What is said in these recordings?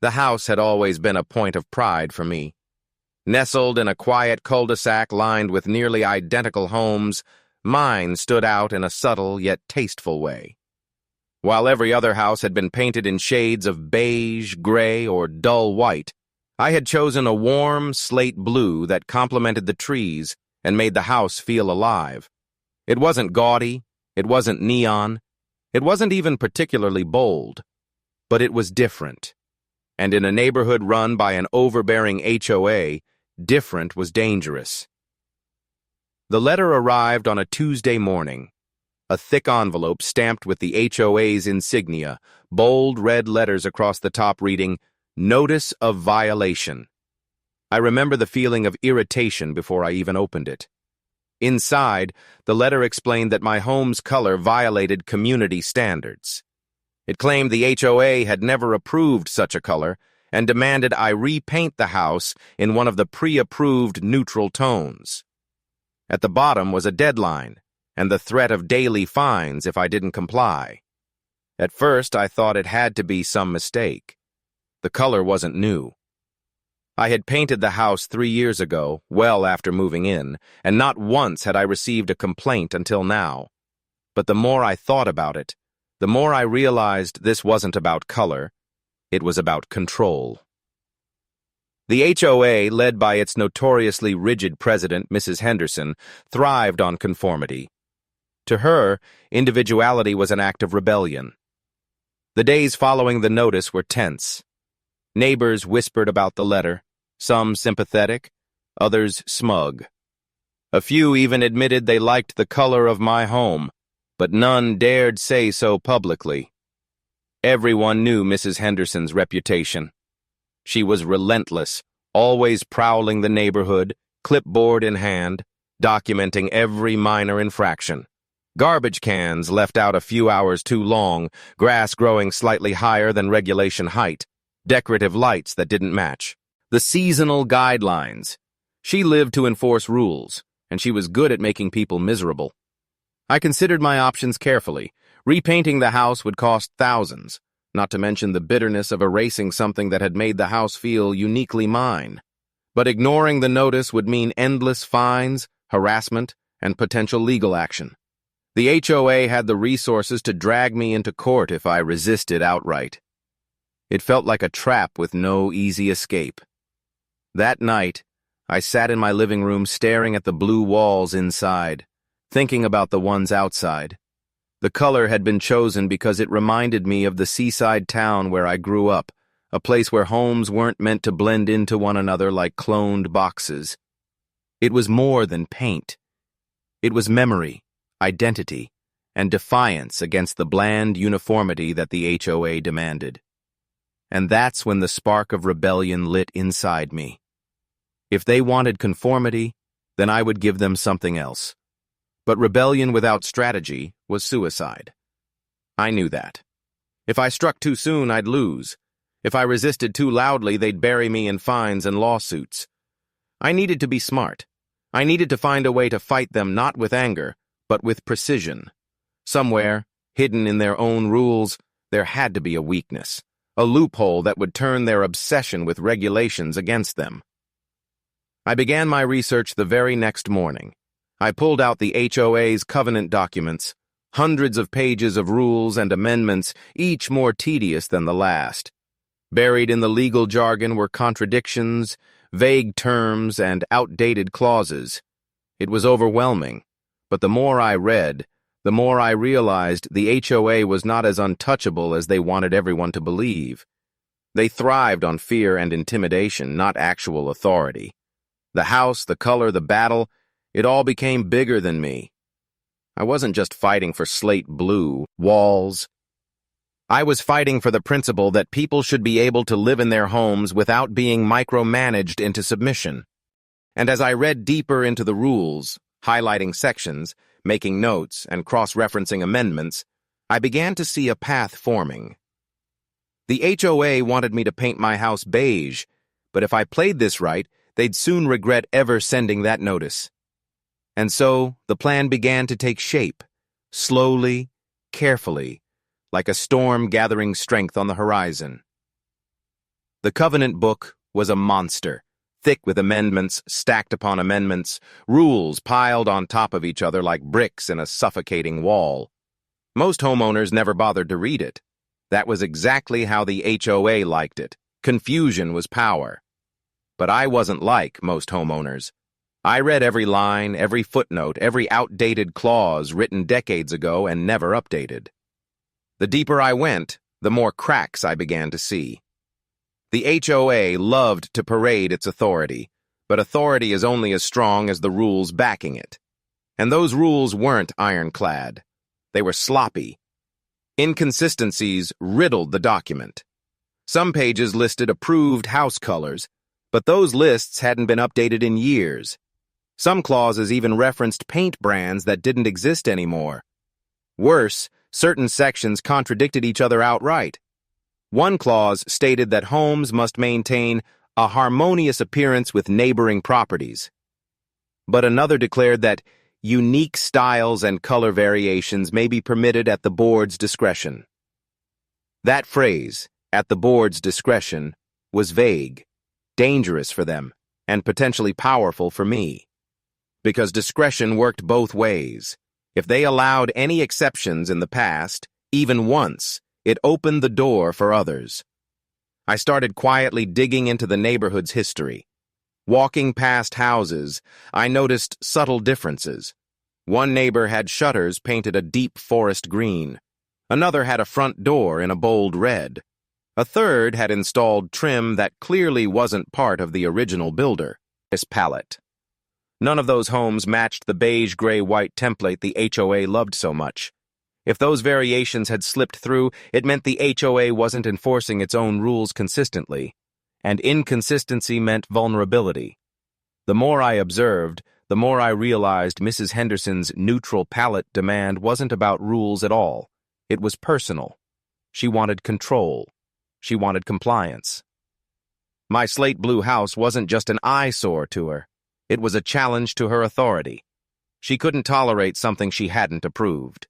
The house had always been a point of pride for me. Nestled in a quiet cul-de-sac lined with nearly identical homes, mine stood out in a subtle yet tasteful way. While every other house had been painted in shades of beige, gray, or dull white, I had chosen a warm slate blue that complemented the trees and made the house feel alive. It wasn't gaudy, it wasn't neon, it wasn't even particularly bold, but it was different. And in a neighborhood run by an overbearing HOA, different was dangerous. The letter arrived on a Tuesday morning. A thick envelope stamped with the HOA's insignia, bold red letters across the top reading, "Notice of Violation." I remember the feeling of irritation before I even opened it. Inside, the letter explained that my home's color violated community standards. It claimed the HOA had never approved such a color and demanded I repaint the house in one of the pre-approved neutral tones. At the bottom was a deadline and the threat of daily fines if I didn't comply. At first, I thought it had to be some mistake. The color wasn't new. I had painted the house 3 years ago, well after moving in, and not once had I received a complaint until now. But the more I thought about it, the more I realized this wasn't about color, it was about control. The HOA, led by its notoriously rigid president, Mrs. Henderson, thrived on conformity. To her, individuality was an act of rebellion. The days following the notice were tense. Neighbors whispered about the letter, some sympathetic, others smug. A few even admitted they liked the color of my home, but none dared say so publicly. Everyone knew Mrs. Henderson's reputation. She was relentless, always prowling the neighborhood, clipboard in hand, documenting every minor infraction. Garbage cans left out a few hours too long, grass growing slightly higher than regulation height, decorative lights that didn't match. The seasonal guidelines. She lived to enforce rules, and she was good at making people miserable. I considered my options carefully. Repainting the house would cost thousands, not to mention the bitterness of erasing something that had made the house feel uniquely mine. But ignoring the notice would mean endless fines, harassment, and potential legal action. The HOA had the resources to drag me into court if I resisted outright. It felt like a trap with no easy escape. That night, I sat in my living room staring at the blue walls inside, thinking about the ones outside. The color had been chosen because it reminded me of the seaside town where I grew up, a place where homes weren't meant to blend into one another like cloned boxes. It was more than paint. It was memory, identity, and defiance against the bland uniformity that the HOA demanded. And that's when the spark of rebellion lit inside me. If they wanted conformity, then I would give them something else. But rebellion without strategy was suicide. I knew that. If I struck too soon, I'd lose. If I resisted too loudly, they'd bury me in fines and lawsuits. I needed to be smart. I needed to find a way to fight them not with anger, but with precision. Somewhere, hidden in their own rules, there had to be a weakness, a loophole that would turn their obsession with regulations against them. I began my research the very next morning. I pulled out the HOA's covenant documents, hundreds of pages of rules and amendments, each more tedious than the last. Buried in the legal jargon were contradictions, vague terms, and outdated clauses. It was overwhelming, but the more I read, the more I realized the HOA was not as untouchable as they wanted everyone to believe. They thrived on fear and intimidation, not actual authority. The house, the color, the battle, it all became bigger than me. I wasn't just fighting for slate blue walls. I was fighting for the principle that people should be able to live in their homes without being micromanaged into submission. And as I read deeper into the rules, highlighting sections, making notes, and cross-referencing amendments, I began to see a path forming. The HOA wanted me to paint my house beige, but if I played this right, they'd soon regret ever sending that notice. And so, the plan began to take shape, slowly, carefully, like a storm gathering strength on the horizon. The covenant book was a monster, thick with amendments stacked upon amendments, rules piled on top of each other like bricks in a suffocating wall. Most homeowners never bothered to read it. That was exactly how the HOA liked it. Confusion was power. But I wasn't like most homeowners. I read every line, every footnote, every outdated clause written decades ago and never updated. The deeper I went, the more cracks I began to see. The HOA loved to parade its authority, but authority is only as strong as the rules backing it. And those rules weren't ironclad. They were sloppy. Inconsistencies riddled the document. Some pages listed approved house colors, but those lists hadn't been updated in years. Some clauses even referenced paint brands that didn't exist anymore. Worse, certain sections contradicted each other outright. One clause stated that homes must maintain a harmonious appearance with neighboring properties. But another declared that unique styles and color variations may be permitted at the board's discretion. That phrase, at the board's discretion, was vague, dangerous for them, and potentially powerful for me. Because discretion worked both ways. If they allowed any exceptions in the past, even once, it opened the door for others. I started quietly digging into the neighborhood's history. Walking past houses, I noticed subtle differences. One neighbor had shutters painted a deep forest green. Another had a front door in a bold red. A third had installed trim that clearly wasn't part of the original builder. This palette. None of those homes matched the beige, gray-white template the HOA loved so much. If those variations had slipped through, it meant the HOA wasn't enforcing its own rules consistently, and inconsistency meant vulnerability. The more I observed, the more I realized Mrs. Henderson's neutral palette demand wasn't about rules at all. It was personal. She wanted control. She wanted compliance. My slate blue house wasn't just an eyesore to her. It was a challenge to her authority. She couldn't tolerate something she hadn't approved.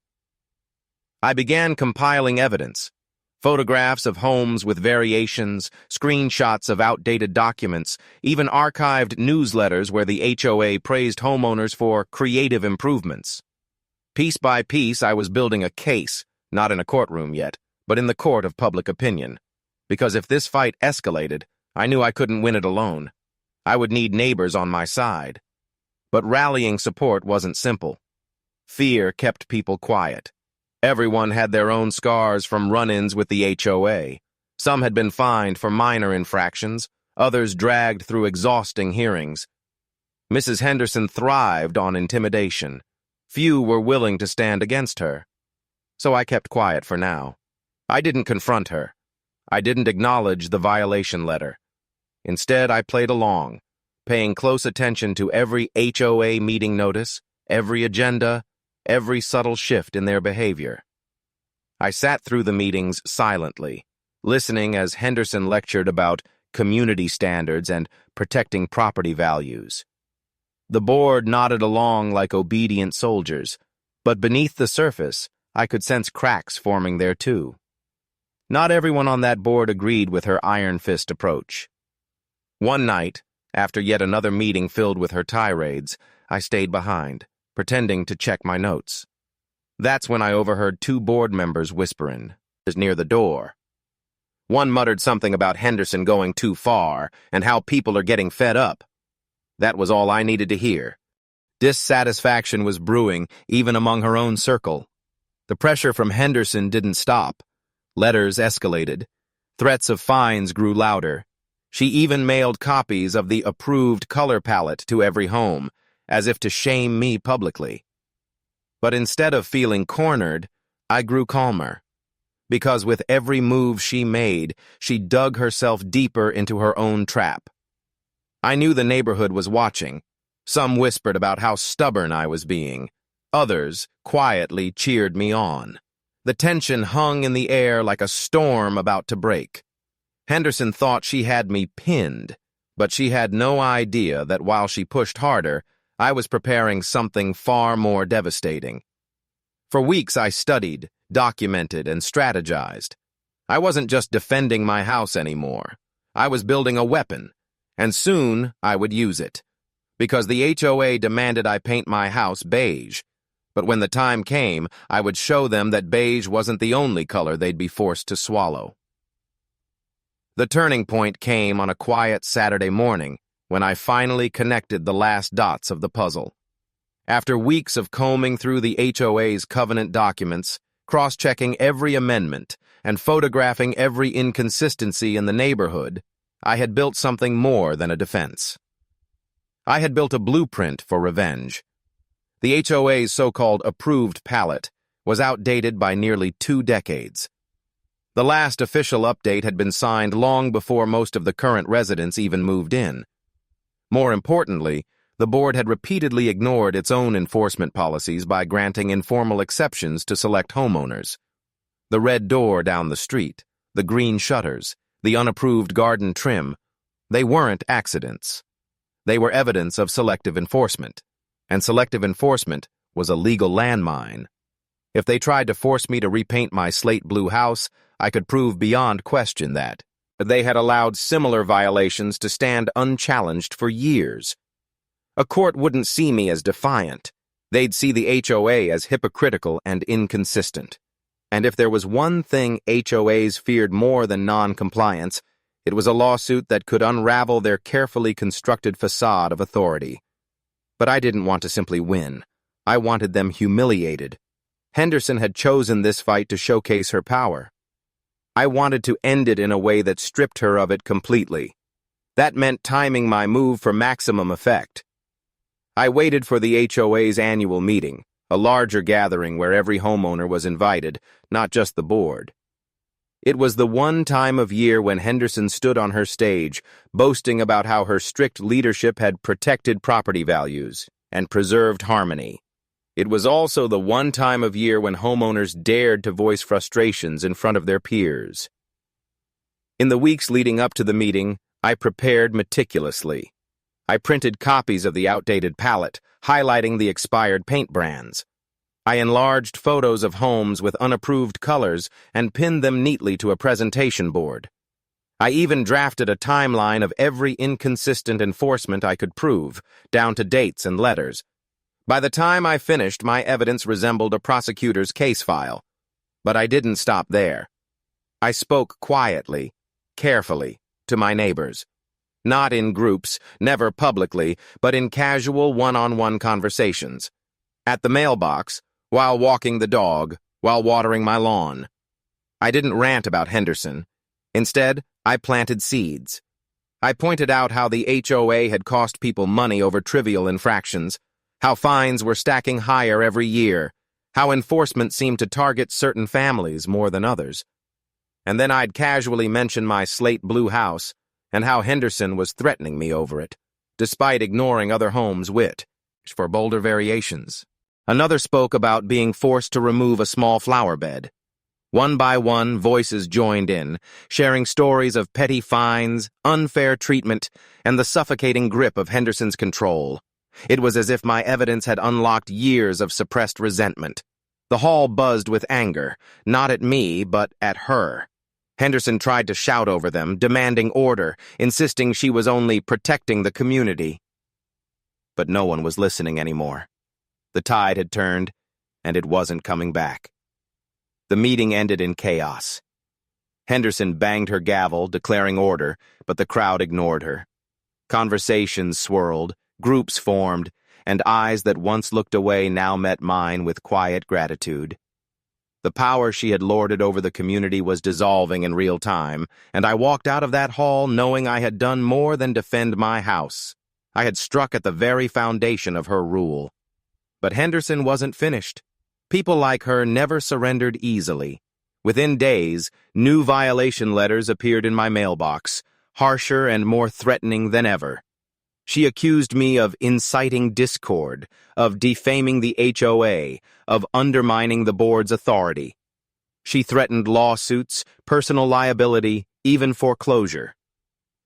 I began compiling evidence, photographs of homes with variations, screenshots of outdated documents, even archived newsletters where the HOA praised homeowners for creative improvements. Piece by piece, I was building a case, not in a courtroom yet, but in the court of public opinion. Because if this fight escalated, I knew I couldn't win it alone. I would need neighbors on my side. But rallying support wasn't simple. Fear kept people quiet. Everyone had their own scars from run-ins with the HOA. Some had been fined for minor infractions, others dragged through exhausting hearings. Mrs. Henderson thrived on intimidation. Few were willing to stand against her. So I kept quiet for now. I didn't confront her. I didn't acknowledge the violation letter. Instead, I played along, paying close attention to every HOA meeting notice, every agenda, every subtle shift in their behavior. I sat through the meetings silently, listening as Henderson lectured about community standards and protecting property values. The board nodded along like obedient soldiers, but beneath the surface, I could sense cracks forming there too. Not everyone on that board agreed with her iron fist approach. One night, after yet another meeting filled with her tirades, I stayed behind, pretending to check my notes. That's when I overheard two board members whispering near the door. One muttered something about Henderson going too far and how people are getting fed up. That was all I needed to hear. Dissatisfaction was brewing even among her own circle. The pressure from Henderson didn't stop. Letters escalated. Threats of fines grew louder. She even mailed copies of the approved color palette to every home, as if to shame me publicly. But instead of feeling cornered, I grew calmer. Because with every move she made, she dug herself deeper into her own trap. I knew the neighborhood was watching. Some whispered about how stubborn I was being. Others quietly cheered me on. The tension hung in the air like a storm about to break. Henderson thought she had me pinned, but she had no idea that while she pushed harder, I was preparing something far more devastating. For weeks I studied, documented, and strategized. I wasn't just defending my house anymore. I was building a weapon, and soon I would use it. Because the HOA demanded I paint my house beige. But when the time came, I would show them that beige wasn't the only color they'd be forced to swallow. The turning point came on a quiet Saturday morning when I finally connected the last dots of the puzzle. After weeks of combing through the HOA's covenant documents, cross-checking every amendment, and photographing every inconsistency in the neighborhood, I had built something more than a defense. I had built a blueprint for revenge. The HOA's so-called approved palette was outdated by nearly 2 decades. The last official update had been signed long before most of the current residents even moved in. More importantly, the board had repeatedly ignored its own enforcement policies by granting informal exceptions to select homeowners. The red door down the street, the green shutters, the unapproved garden trim, they weren't accidents. They were evidence of selective enforcement, and selective enforcement was a legal landmine. If they tried to force me to repaint my slate blue house, I could prove beyond question that they had allowed similar violations to stand unchallenged for years. A court wouldn't see me as defiant. They'd see the HOA as hypocritical and inconsistent. And if there was one thing HOAs feared more than non-compliance, it was a lawsuit that could unravel their carefully constructed facade of authority. But I didn't want to simply win. I wanted them humiliated. Henderson had chosen this fight to showcase her power. I wanted to end it in a way that stripped her of it completely. That meant timing my move for maximum effect. I waited for the HOA's annual meeting, a larger gathering where every homeowner was invited, not just the board. It was the one time of year when Henderson stood on her stage, boasting about how her strict leadership had protected property values and preserved harmony. It was also the one time of year when homeowners dared to voice frustrations in front of their peers. In the weeks leading up to the meeting, I prepared meticulously. I printed copies of the outdated palette, highlighting the expired paint brands. I enlarged photos of homes with unapproved colors and pinned them neatly to a presentation board. I even drafted a timeline of every inconsistent enforcement I could prove, down to dates and letters. By the time I finished, my evidence resembled a prosecutor's case file. But I didn't stop there. I spoke quietly, carefully, to my neighbors. Not in groups, never publicly, but in casual one-on-one conversations. At the mailbox, while walking the dog, while watering my lawn. I didn't rant about Henderson. Instead, I planted seeds. I pointed out how the HOA had cost people money over trivial infractions, how fines were stacking higher every year, how enforcement seemed to target certain families more than others. And then I'd casually mention my slate blue house, and how Henderson was threatening me over it, despite ignoring other homes' wit, for bolder variations. Another spoke about being forced to remove a small flower bed. One by one, voices joined in, sharing stories of petty fines, unfair treatment, and the suffocating grip of Henderson's control. It was as if my evidence had unlocked years of suppressed resentment. The hall buzzed with anger, not at me, but at her. Henderson tried to shout over them, demanding order, insisting she was only protecting the community. But no one was listening anymore. The tide had turned, and it wasn't coming back. The meeting ended in chaos. Henderson banged her gavel, declaring order, but the crowd ignored her. Conversations swirled, groups formed, and eyes that once looked away now met mine with quiet gratitude. The power she had lorded over the community was dissolving in real time, and I walked out of that hall knowing I had done more than defend my house. I had struck at the very foundation of her rule. But Henderson wasn't finished. People like her never surrendered easily. Within days, new violation letters appeared in my mailbox, harsher and more threatening than ever. She accused me of inciting discord, of defaming the HOA, of undermining the board's authority. She threatened lawsuits, personal liability, even foreclosure.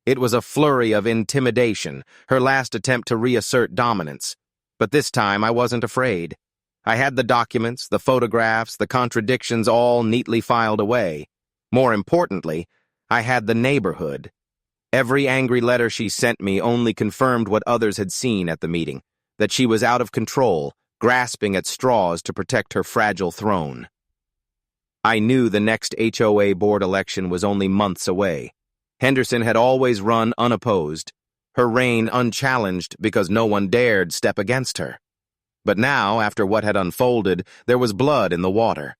It was a flurry of intimidation, her last attempt to reassert dominance. But this time I wasn't afraid. I had the documents, the photographs, the contradictions all neatly filed away. More importantly, I had the neighborhood. Every angry letter she sent me only confirmed what others had seen at the meeting, that she was out of control, grasping at straws to protect her fragile throne. I knew the next HOA board election was only months away. Henderson had always run unopposed, her reign unchallenged because no one dared step against her. But now, after what had unfolded, there was blood in the water.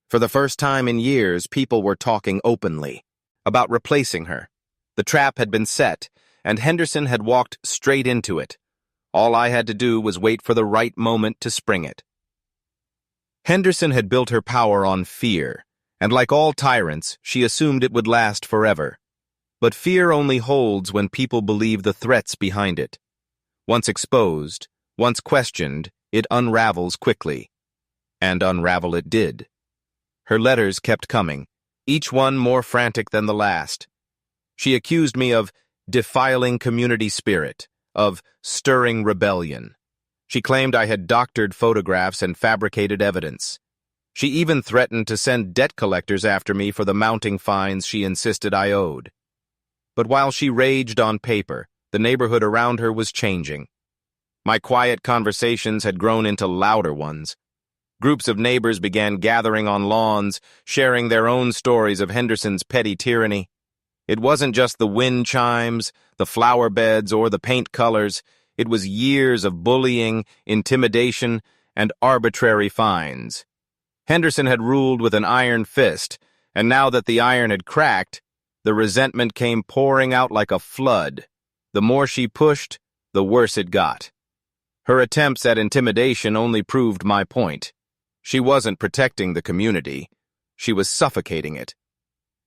For the first time in years, people were talking openly about replacing her. The trap had been set, and Henderson had walked straight into it. All I had to do was wait for the right moment to spring it. Henderson had built her power on fear, and like all tyrants, she assumed it would last forever. But fear only holds when people believe the threats behind it. Once exposed, once questioned, it unravels quickly. And unravel it did. Her letters kept coming, each one more frantic than the last. She accused me of defiling community spirit, of stirring rebellion. She claimed I had doctored photographs and fabricated evidence. She even threatened to send debt collectors after me for the mounting fines she insisted I owed. But while she raged on paper, the neighborhood around her was changing. My quiet conversations had grown into louder ones. Groups of neighbors began gathering on lawns, sharing their own stories of Henderson's petty tyranny. It wasn't just the wind chimes, the flower beds, or the paint colors. It was years of bullying, intimidation, and arbitrary fines. Henderson had ruled with an iron fist, and now that the iron had cracked, the resentment came pouring out like a flood. The more she pushed, the worse it got. Her attempts at intimidation only proved my point. She wasn't protecting the community. She was suffocating it.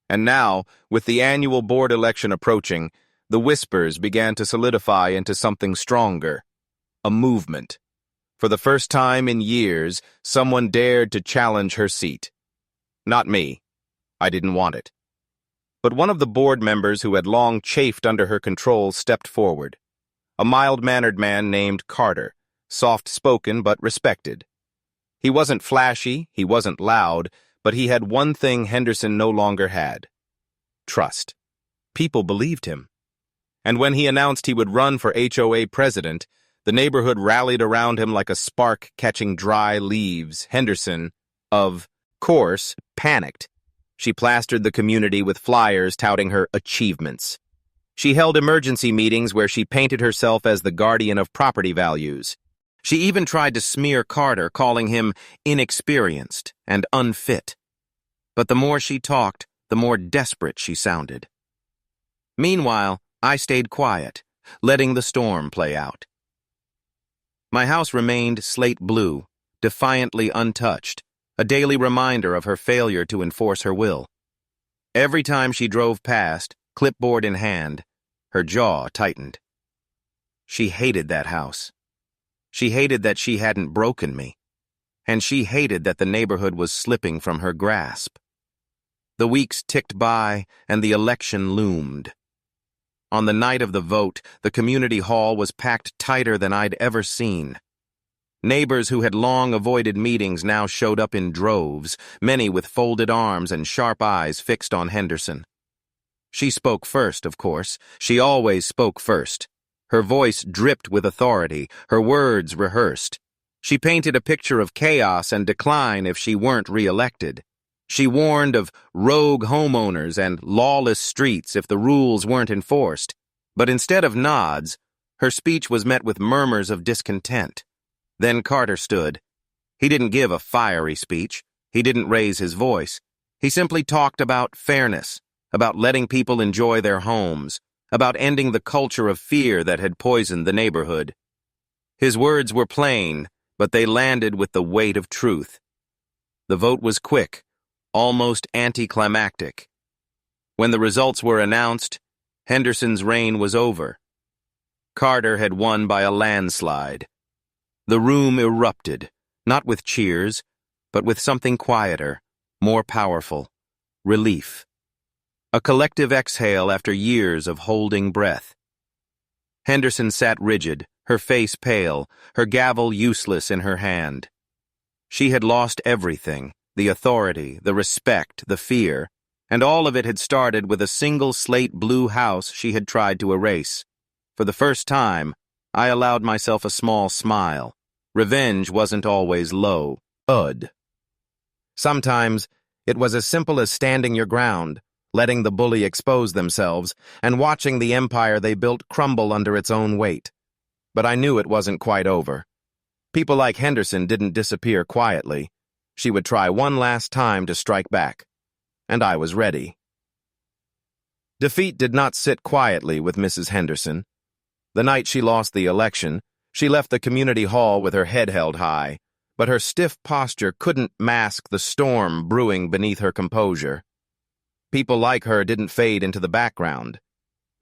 And now, with the annual board election approaching, the whispers began to solidify into something stronger. A movement. For the first time in years, someone dared to challenge her seat. Not me. I didn't want it. But one of the board members who had long chafed under her control stepped forward. A mild-mannered man named Carter, soft-spoken but respected. He wasn't flashy, he wasn't loud, but he had one thing Henderson no longer had: trust. People believed him. And when he announced he would run for HOA president, the neighborhood rallied around him like a spark catching dry leaves. Henderson, of course, panicked. She plastered the community with flyers touting her achievements. She held emergency meetings where she painted herself as the guardian of property values. She even tried to smear Carter, calling him inexperienced and unfit. But the more she talked, the more desperate she sounded. Meanwhile, I stayed quiet, letting the storm play out. My house remained slate blue, defiantly untouched, a daily reminder of her failure to enforce her will. Every time she drove past, clipboard in hand, her jaw tightened. She hated that house. She hated that she hadn't broken me, and she hated that the neighborhood was slipping from her grasp. The weeks ticked by, and the election loomed. On the night of the vote, the community hall was packed tighter than I'd ever seen. Neighbors who had long avoided meetings now showed up in droves, many with folded arms and sharp eyes fixed on Henderson. She spoke first, of course. She always spoke first. Her voice dripped with authority, her words rehearsed. She painted a picture of chaos and decline if she weren't re-elected. She warned of rogue homeowners and lawless streets if the rules weren't enforced. But instead of nods, her speech was met with murmurs of discontent. Then Carter stood. He didn't give a fiery speech. He didn't raise his voice. He simply talked about fairness, about letting people enjoy their homes, about ending the culture of fear that had poisoned the neighborhood. His words were plain, but they landed with the weight of truth. The vote was quick, almost anticlimactic. When the results were announced, Henderson's reign was over. Carter had won by a landslide. The room erupted, not with cheers, but with something quieter, more powerful: relief. A collective exhale after years of holding breath. Henderson sat rigid, her face pale, her gavel useless in her hand. She had lost everything: the authority, the respect, the fear, And all of it had started with a single slate blue house she had tried to erase. For the first time, I allowed myself a small smile. Revenge wasn't always low. Sometimes, it was as simple as standing your ground, letting the bully expose themselves, and watching the empire they built crumble under its own weight. But I knew it wasn't quite over. People like Henderson didn't disappear quietly. She would try one last time to strike back. And I was ready. Defeat did not sit quietly with Mrs. Henderson. The night she lost the election, she left the community hall with her head held high, but her stiff posture couldn't mask the storm brewing beneath her composure. People like her didn't fade into the background.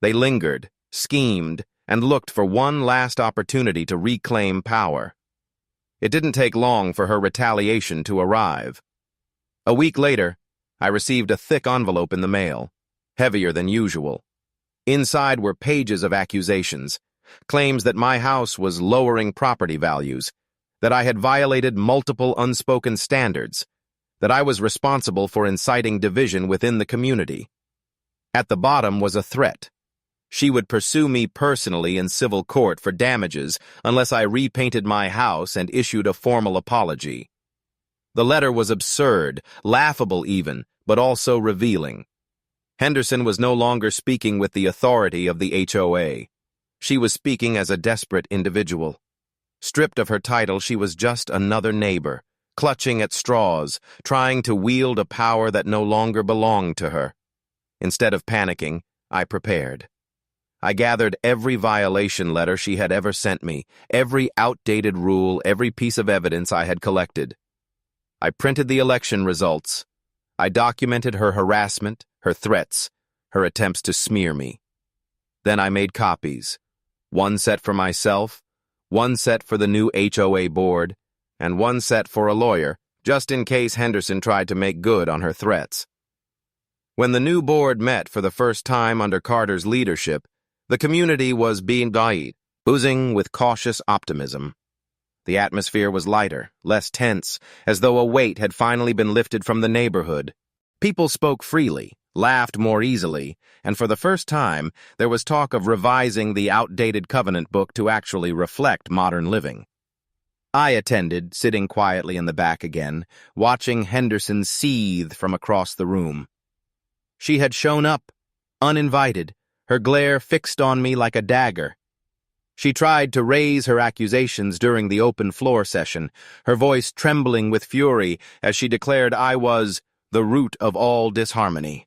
They lingered, schemed, and looked for one last opportunity to reclaim power. It didn't take long for her retaliation to arrive. A week later, I received a thick envelope in the mail, heavier than usual. Inside were pages of accusations, claims that my house was lowering property values, that I had violated multiple unspoken standards, that I was responsible for inciting division within the community. At the bottom was a threat. She would pursue me personally in civil court for damages unless I repainted my house and issued a formal apology. The letter was absurd, laughable even, but also revealing. Henderson was no longer speaking with the authority of the HOA. She was speaking as a desperate individual. Stripped of her title, she was just another neighbor, clutching at straws, trying to wield a power that no longer belonged to her. Instead of panicking, I prepared. I gathered every violation letter she had ever sent me, every outdated rule, every piece of evidence I had collected. I printed the election results. I documented her harassment, her threats, her attempts to smear me. Then I made copies. One set for myself, one set for the new HOA board, and one set for a lawyer, just in case Henderson tried to make good on her threats. When the new board met for the first time under Carter's leadership, the community was being buzzing with cautious optimism. The atmosphere was lighter, less tense, as though a weight had finally been lifted from the neighborhood. People spoke freely, laughed more easily, and for the first time, there was talk of revising the outdated covenant book to actually reflect modern living. I attended, sitting quietly in the back again, watching Henderson seethe from across the room. She had shown up, uninvited, her glare fixed on me like a dagger. She tried to raise her accusations during the open floor session, her voice trembling with fury as she declared I was the root of all disharmony.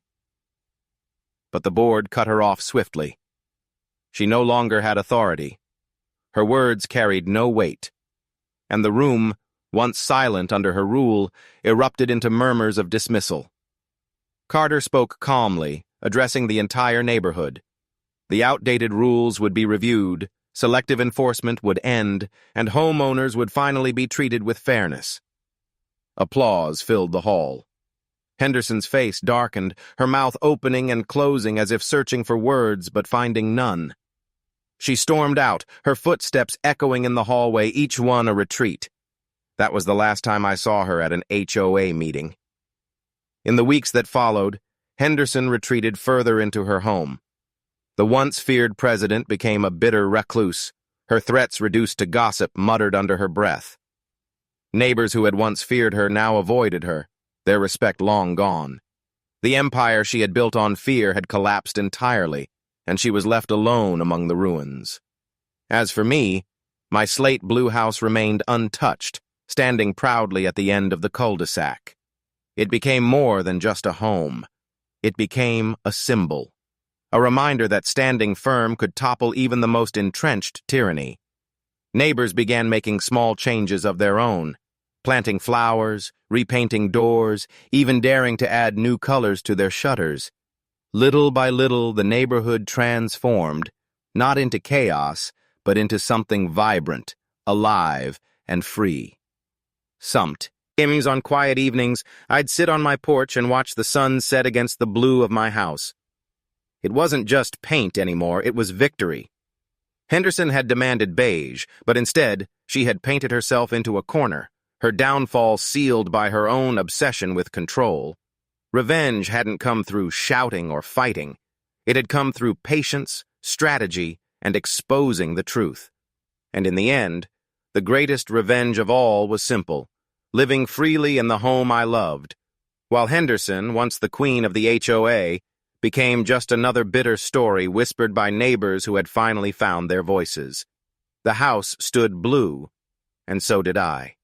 But the board cut her off swiftly. She no longer had authority. Her words carried no weight, and the room, once silent under her rule, erupted into murmurs of dismissal. Carter spoke calmly, addressing the entire neighborhood. The outdated rules would be reviewed, selective enforcement would end, and homeowners would finally be treated with fairness. Applause filled the hall. Henderson's face darkened, her mouth opening and closing as if searching for words but finding none. She stormed out, her footsteps echoing in the hallway, each one a retreat. That was the last time I saw her at an HOA meeting. In the weeks that followed, Henderson retreated further into her home. The once feared president became a bitter recluse, her threats reduced to gossip muttered under her breath. Neighbors who had once feared her now avoided her, their respect long gone. The empire she had built on fear had collapsed entirely, and she was left alone among the ruins. As for me, my slate blue house remained untouched, standing proudly at the end of the cul-de-sac. It became more than just a home. It became a symbol. A reminder that standing firm could topple even the most entrenched tyranny. Neighbors began making small changes of their own, planting flowers, repainting doors, even daring to add new colors to their shutters. Little by little, the neighborhood transformed, not into chaos, but into something vibrant, alive, and free. On quiet evenings, I'd sit on my porch and watch the sun set against the blue of my house. It wasn't just paint anymore, it was victory. Henderson had demanded beige, but instead, she had painted herself into a corner, her downfall sealed by her own obsession with control. Revenge hadn't come through shouting or fighting. It had come through patience, strategy, and exposing the truth. And in the end, the greatest revenge of all was simple: living freely in the home I loved, while Henderson, once the queen of the HOA, became just another bitter story whispered by neighbors who had finally found their voices. The house stood blue, and so did I.